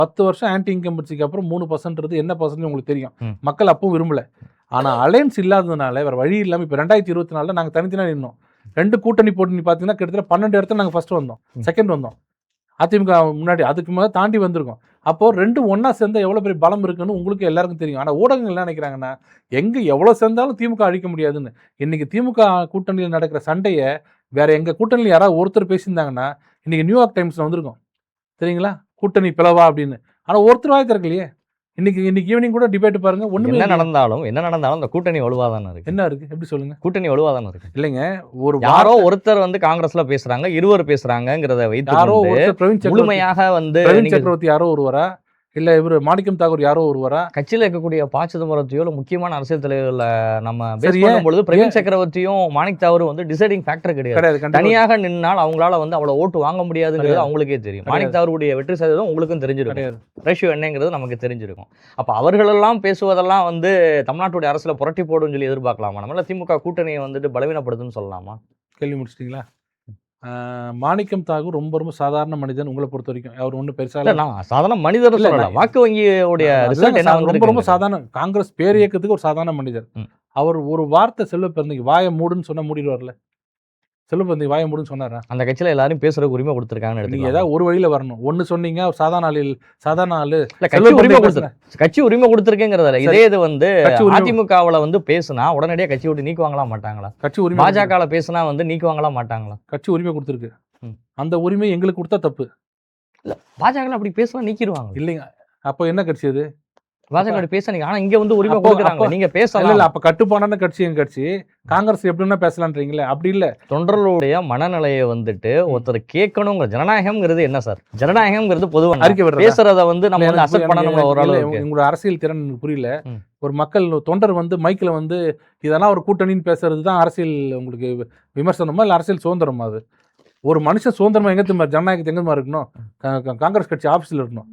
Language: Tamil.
10 வருஷம் ஆன்டி இன்கம்பன்சிக்கு அப்புறம் 3% என்ன பர்சன்ட் உங்களுக்கு தெரியும். ம். மக்கள் அப்பவும் விரும்பல. ஆனா அலையன்ஸ் இல்லாததுனால வேற வழி இல்லாம இப்ப 2024 நாங்க தனித்தனியா நின்னோம். 2 கூட்டணி போட்டு பாத்தீங்கன்னா கிட்டத்தட்ட 12 இடத்துல நாங்க ஃபர்ஸ்ட் வந்தோம், செகண்ட் வந்தோம். அதிமுக முன்னாடி அதுக்கு மேலே தாண்டி வந்திருக்கோம். அப்போ 2 ஒண்ணா சேர்ந்தா எவ்வளவு பெரிய பலம் இருக்குன்னு உங்களுக்கு எல்லாருக்கும் தெரியும். ஆனா ஊடகங்கள் என்ன நினைக்கிறாங்கன்னா, எங்க எவ்வளவு சேர்ந்தாலும் திமுக அழிக்க முடியாதுன்னு. இன்னைக்கு திமுக கூட்டணியில் நடக்கிற சண்டையை வேற எங்க கூட்டணியில் யாராவது ஒருத்தர் பேசியிருந்தாங்கன்னா இன்னைக்கு நியூயார்க் டைம்ஸ்ல வந்திருக்கும் தெரியுங்களா, கூட்டணி பிளவா அப்படின்னு. ஆனா ஒருத்தர் வாய் திறக்கலையே. இன்னைக்கு ஈவினிங் கூட டிபேட் பாருங்க, ஒண்ணுமே என்ன நடந்தாலும் அந்த கூட்டணி வலுவாதானே இருக்கு. என்ன இருக்கு எப்படி சொல்லுங்க, கூட்டணி வலுவாதானே இருக்கு. இல்லைங்க, ஒரு யாரோ ஒருத்தர் வந்து காங்கிரஸ்ல பேசுறாங்க, இருவர் பேசுறாங்கிறத வைத்து யாரோ ஒருத்தர் பிரவீன் முழுமையாக வந்து சக்கரவர்த்தி யாரோ ஒருவரா, இல்ல இவரு மாணிக்கம் தாக்கூர் யாரோ ஒருவரா, கட்சியில இருக்கக்கூடிய ப. சிதம்பரத்தையோ முக்கியமான அரசியல் தலைவர்களை நம்ம பேஸ் பண்ணும்பொழுது பிரவீன் சக்கரவர்த்தியும் மாணிக் தாக்கூரும் வந்து டிசைடிங் ஃபேக்டர் கிடையாது. தனியாக நின்னால் அவங்களால வந்து அவ்வளவு ஓட்டு வாங்க முடியாதுங்கிறது அவங்களுக்கே தெரியும். மாணிக் தாக்கூருடைய வெற்றி சதவீதம் உங்களுக்கும் தெரிஞ்சிருக்கும், ரேஷியோ என்னங்கிறது நமக்கு தெரிஞ்சிருக்கும். அப்ப அவர்களெல்லாம் பேசுவதெல்லாம் வந்து தமிழ்நாட்டுடைய அரசுல புரட்டி போடுன்னு சொல்லி எதிர்பார்க்கலாமா? நம்மள திமுக கூட்டணியை வந்துட்டு பலவீனப்படுதுன்னு சொல்லலாமா? கேள்வி முடிச்சிட்டீங்களா? மாணிக்கம் தாக்கூர் ரொம்ப ரொம்ப சாதாரண மனிதன் உங்களை பொறுத்த வரைக்கும். அவர் ஒன்றும் பெருசா சாதாரண மனிதர் சொல்லல, வாக்கு வங்கியோடைய ரிசல்ட் என்ன ரொம்ப ரொம்ப சாதாரண காங்கிரஸ் பேரியக்கத்துக்கு ஒரு சாதாரண மனிதர். அவர் ஒரு வார்த்தை செல்வ பெருந்தகைக்கு வாயை மூடுன்னு சொன்னா மூடிடுவார்ல. செல்வ பெருந்தகை வாயை மூடுன்னு சொன்னாரா? அந்த கட்சியில எல்லாரும் பேசுறதுக்கு உரிமை கொடுத்துருக்காங்கன்னு நீங்க ஏதாவது ஒரு வழியில வரணும். ஒன்னு சொன்னீங்க அவர் சாதாரண ஆளு கட்சி உரிமை கொடுத்துருக்கேங்கிறதால இதே இது வந்து அதிமுகவுல வந்து பேசுனா உடனடியா கட்சி விட்டு நீக்குவாங்களா மாட்டாங்களா? கட்சி உரிமை பாஜக பேசுனா வந்து நீக்குவாங்களா மாட்டாங்களா? கட்சி உரிமை கொடுத்துருக்கு. அந்த உரிமை எங்களுக்கு கொடுத்தா தப்பு இல்ல. பாஜக அப்படி பேசுனா நீக்கிடுவாங்க இல்லைங்க. அப்போ என்ன கட்சி அது? பாஜக பேச நீங்க ஆனா இங்க வந்து உரிமை கொடுக்குறாங்க, நீங்க பேசலாம். இல்ல அப்ப கட்டுப்பாடான கட்சி எங்க கட்சி. காங்கிரஸ் எப்படின்னா பேசலான்றீங்களே, அப்படி இல்ல. தொண்டர்களுடைய மனநிலையை வந்துட்டு ஒருத்தர் கேட்கணுங்கிற ஜனநாயகம்ங்கிறது என்ன சார்? ஜனநாயகம்ங்கிறது பொதுவாக அறிக்கை பேசுறத வந்து நம்ம வந்து அக்செப்ட் பண்ணணும். உங்களோட அரசியல் திறன் புரியல. ஒரு மக்கள் தொண்டர் வந்து மைக்கில் வந்து இதெல்லாம் ஒரு கூட்டணின்னு பேசுறது தான் அரசியல் உங்களுக்கு விமர்சனமா இல்ல அரசியல் சுதந்திரமா? அது ஒரு மனுஷன் சுதந்திரமா எங்க ஜனநாயகத்தை எங்கமா இருக்கணும்? காங்கிரஸ் கட்சி ஆபீஸ்ல இருக்கணும்.